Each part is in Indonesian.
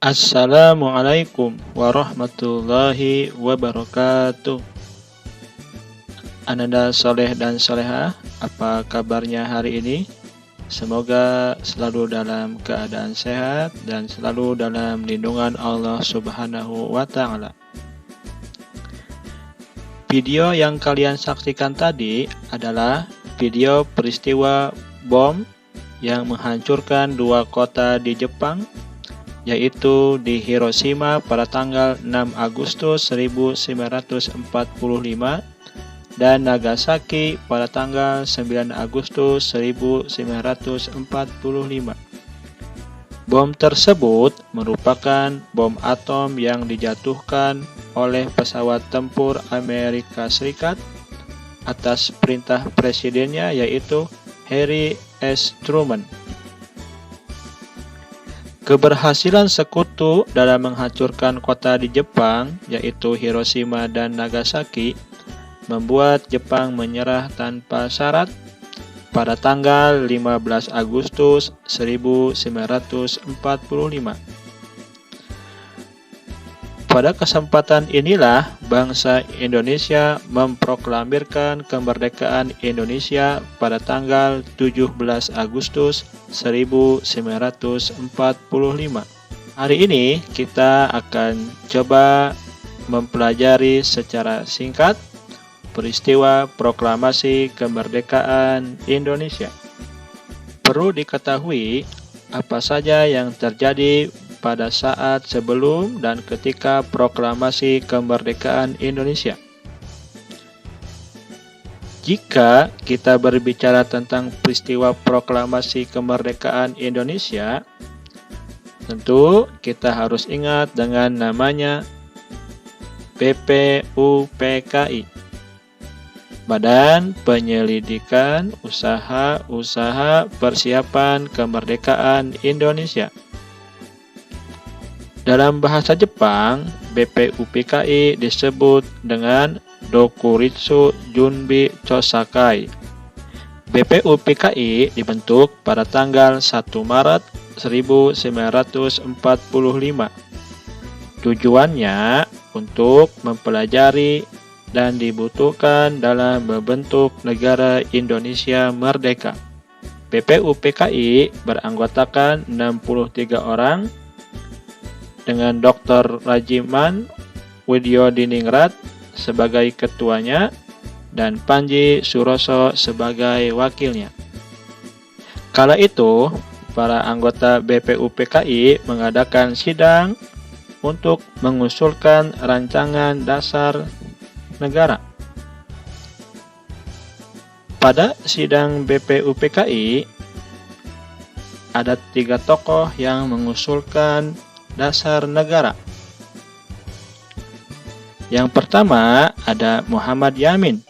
Assalamualaikum warahmatullahi wabarakatuh. Ananda soleh dan soleha, apa kabarnya hari ini? Semoga selalu dalam keadaan sehat dan selalu dalam lindungan Allah Subhanahu wa Ta'ala. Video yang kalian saksikan tadi adalah video peristiwa bom yang menghancurkan dua kota di Jepang, yaitu di Hiroshima pada tanggal 6 Agustus 1945 dan Nagasaki pada tanggal 9 Agustus 1945. Bom tersebut merupakan bom atom yang dijatuhkan oleh pesawat tempur Amerika Serikat atas perintah presidennya, yaitu Harry S. Truman. Keberhasilan sekutu dalam menghancurkan kota di Jepang, yaitu Hiroshima dan Nagasaki, membuat Jepang menyerah tanpa syarat pada tanggal 15 Agustus 1945. Pada kesempatan inilah bangsa Indonesia memproklamirkan kemerdekaan Indonesia pada tanggal 17 Agustus 1945. Hari ini kita akan coba mempelajari secara singkat peristiwa proklamasi kemerdekaan Indonesia. Perlu diketahui apa saja yang terjadi pada saat sebelum dan ketika proklamasi kemerdekaan Indonesia. Jika kita berbicara tentang peristiwa proklamasi kemerdekaan Indonesia, tentu kita harus ingat dengan namanya BPUPKI, Badan Penyelidikan Usaha-Usaha Persiapan Kemerdekaan Indonesia. Dalam bahasa Jepang, BPUPKI disebut dengan Dokuritsu Junbi Chosakai. BPUPKI dibentuk pada tanggal 1 Maret 1945. Tujuannya untuk mempelajari dan dibutuhkan dalam membentuk negara Indonesia merdeka. BPUPKI beranggotakan 63 orang dengan Dr. Rajiman Widyodiningrat sebagai ketuanya dan Panji Suroso sebagai wakilnya. Kala itu, para anggota BPUPKI mengadakan sidang untuk mengusulkan rancangan dasar negara. Pada sidang BPUPKI, ada 3 tokoh yang mengusulkan dasar negara. Yang pertama ada Muhammad Yamin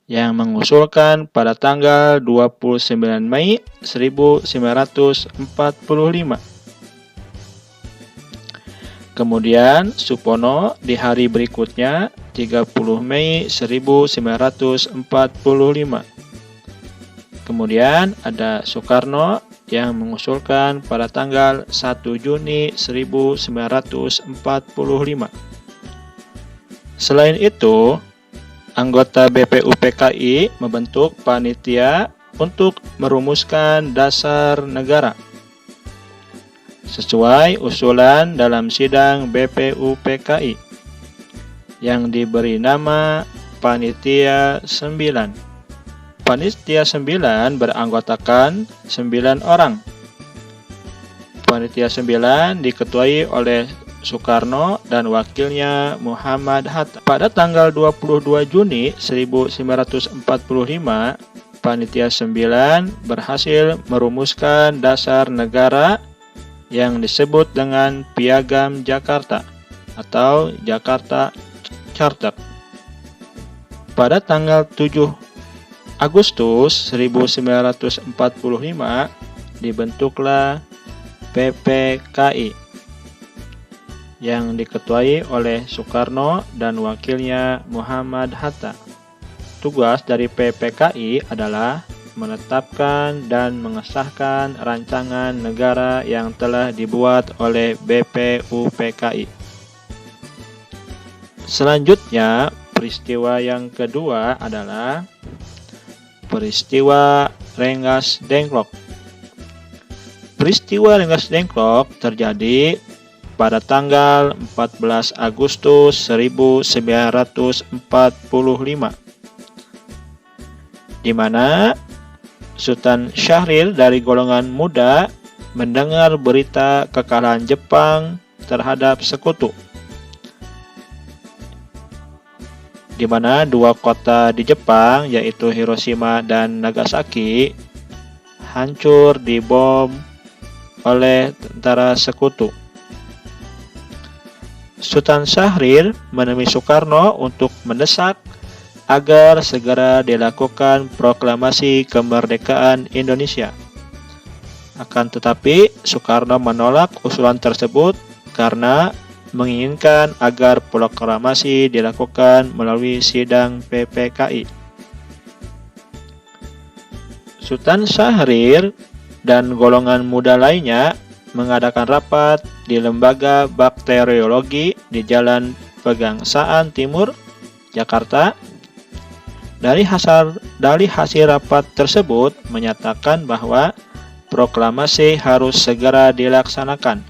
yang mengusulkan pada tanggal 29 Mei 1945. Kemudian Supono di hari berikutnya 30 Mei 1945. Kemudian ada Soekarno yang mengusulkan pada tanggal 1 Juni 1945. Selain itu, anggota BPUPKI membentuk panitia untuk merumuskan dasar negara sesuai usulan dalam sidang BPUPKI yang diberi nama Panitia 9. Panitia 9 beranggotakan 9 orang. Panitia 9 diketuai oleh Soekarno dan wakilnya Muhammad Hatta. Pada tanggal 22 Juni 1945, Panitia 9 berhasil merumuskan dasar negara yang disebut dengan Piagam Jakarta atau Jakarta Charter. Pada tanggal 7 Agustus 1945 dibentuklah PPKI yang diketuai oleh Soekarno dan wakilnya Muhammad Hatta. Tugas dari PPKI adalah menetapkan dan mengesahkan rancangan negara yang telah dibuat oleh BPUPKI. Selanjutnya, peristiwa yang kedua adalah peristiwa Rengas Dengklok. Peristiwa Rengas Dengklok terjadi pada tanggal 14 Agustus 1945, di mana Sultan Syahrir dari golongan muda mendengar berita kekalahan Jepang terhadap sekutu, di mana dua kota di Jepang yaitu Hiroshima dan Nagasaki hancur dibom oleh tentara sekutu. Sultan Syahrir menemui Soekarno untuk mendesak agar segera dilakukan proklamasi kemerdekaan Indonesia. Akan tetapi, Soekarno menolak usulan tersebut karena menginginkan agar proklamasi dilakukan melalui sidang PPKI. Sultan Syahrir dan golongan muda lainnya mengadakan rapat di Lembaga Bakteriologi di Jalan Pegangsaan Timur, Jakarta. Dari hasil rapat tersebut menyatakan bahwa proklamasi harus segera dilaksanakan.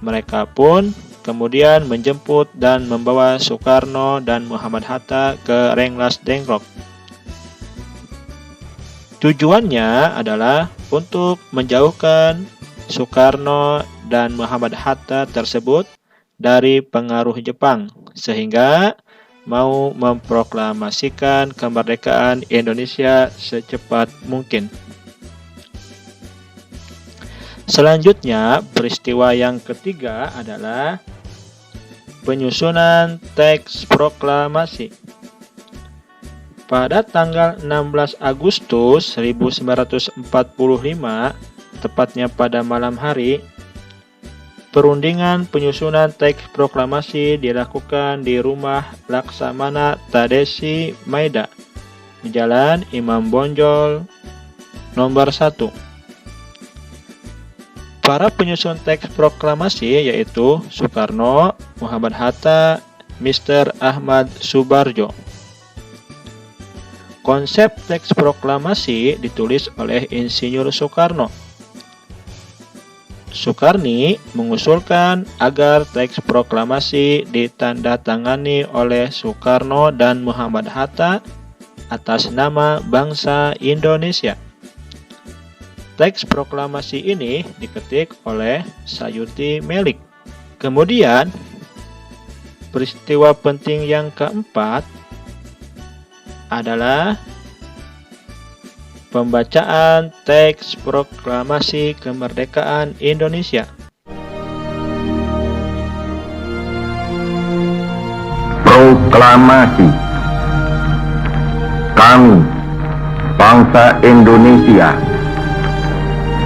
Mereka pun kemudian menjemput dan membawa Soekarno dan Muhammad Hatta ke Rengas Dengklok. Tujuannya adalah untuk menjauhkan Soekarno dan Muhammad Hatta tersebut dari pengaruh Jepang, sehingga mau memproklamasikan kemerdekaan Indonesia secepat mungkin. Selanjutnya, peristiwa yang ketiga adalah penyusunan teks proklamasi. Pada tanggal 16 Agustus 1945, tepatnya pada malam hari, perundingan penyusunan teks proklamasi dilakukan di rumah Laksamana Tadesi Maeda di Jalan Imam Bonjol nomor 1. Para penyusun teks proklamasi yaitu Soekarno, Muhammad Hatta, Mr. Ahmad Subarjo. Konsep teks proklamasi ditulis oleh Insinyur Soekarno. Soekarni mengusulkan agar teks proklamasi ditandatangani oleh Soekarno dan Muhammad Hatta atas nama bangsa Indonesia. Teks proklamasi ini diketik oleh Sayuti Melik. Kemudian, peristiwa penting yang keempat adalah pembacaan teks proklamasi kemerdekaan Indonesia. Proklamasi. Kami, bangsa Indonesia,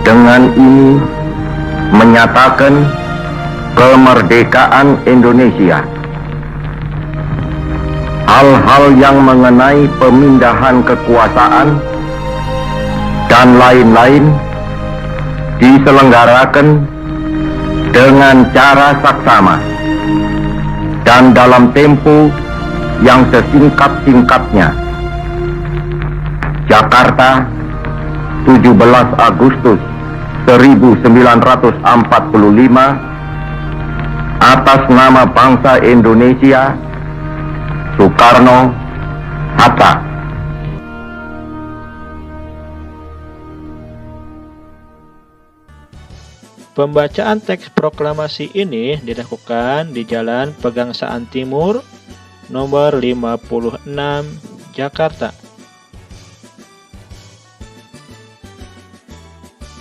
dengan ini menyatakan kemerdekaan Indonesia. Hal-hal yang mengenai pemindahan kekuasaan dan lain-lain diselenggarakan dengan cara saksama dan dalam tempo yang sesingkat-singkatnya. Jakarta, 17 Agustus 1945, atas nama bangsa Indonesia, Soekarno, Hatta. Pembacaan teks proklamasi ini dilakukan di Jalan Pegangsaan Timur, nomor 56, Jakarta.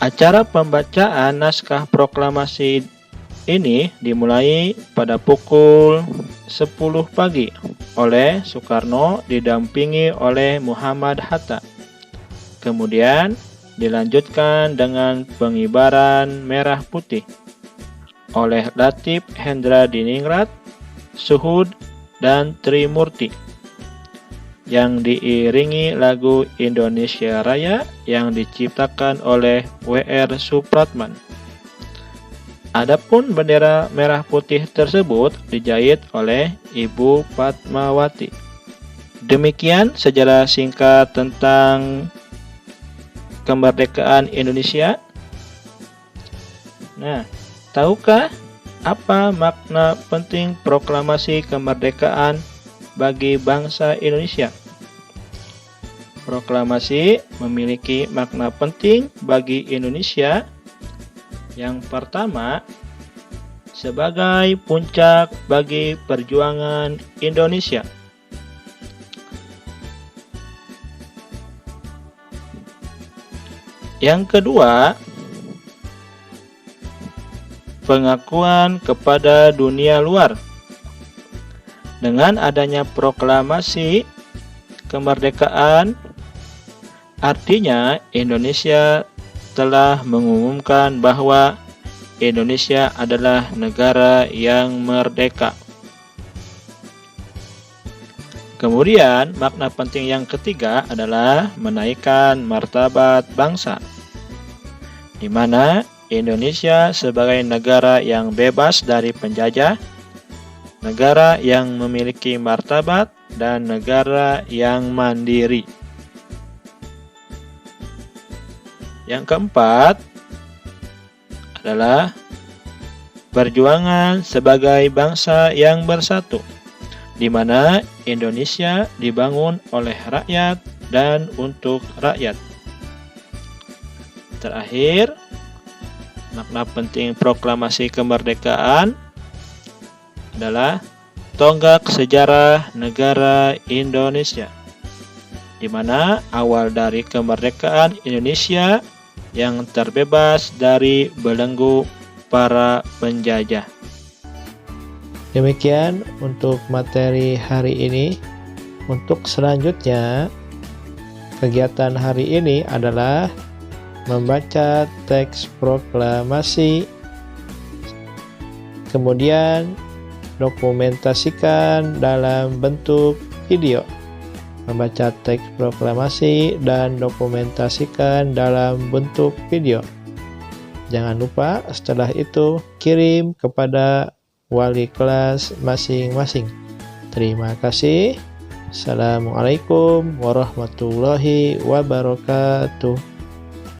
Acara pembacaan naskah proklamasi ini dimulai pada pukul 10 pagi oleh Soekarno didampingi oleh Muhammad Hatta. Kemudian dilanjutkan dengan pengibaran merah putih oleh Latif Hendra Diningrat, Suhud, dan Trimurti. yang diiringi lagu Indonesia Raya yang diciptakan oleh W.R. Supratman. Adapun bendera merah putih tersebut dijahit oleh Ibu Fatmawati. Demikian sejarah singkat tentang kemerdekaan Indonesia. Nah, tahukah apa makna penting proklamasi kemerdekaan bagi bangsa Indonesia? Proklamasi memiliki makna penting bagi Indonesia. Yang pertama, sebagai puncak bagi perjuangan Indonesia. Yang kedua, pengakuan kepada dunia luar. Dengan adanya proklamasi kemerdekaan, artinya Indonesia telah mengumumkan bahwa Indonesia adalah negara yang merdeka. Kemudian, makna penting yang ketiga adalah menaikkan martabat bangsa, di mana Indonesia sebagai negara yang bebas dari penjajah, negara yang memiliki martabat, dan negara yang mandiri. Yang keempat adalah perjuangan sebagai bangsa yang bersatu, di mana Indonesia dibangun oleh rakyat dan untuk rakyat. Terakhir, makna penting proklamasi kemerdekaan adalah tonggak sejarah negara Indonesia, di mana awal dari kemerdekaan Indonesia yang terbebas dari belenggu para penjajah. Demikian untuk materi hari ini. Untuk selanjutnya, kegiatan hari ini adalah membaca teks proklamasi, kemudian dokumentasikan dalam bentuk video. Membaca teks proklamasi dan dokumentasikan dalam bentuk video. Jangan lupa setelah itu kirim kepada wali kelas masing-masing. Terima kasih. Assalamualaikum warahmatullahi wabarakatuh.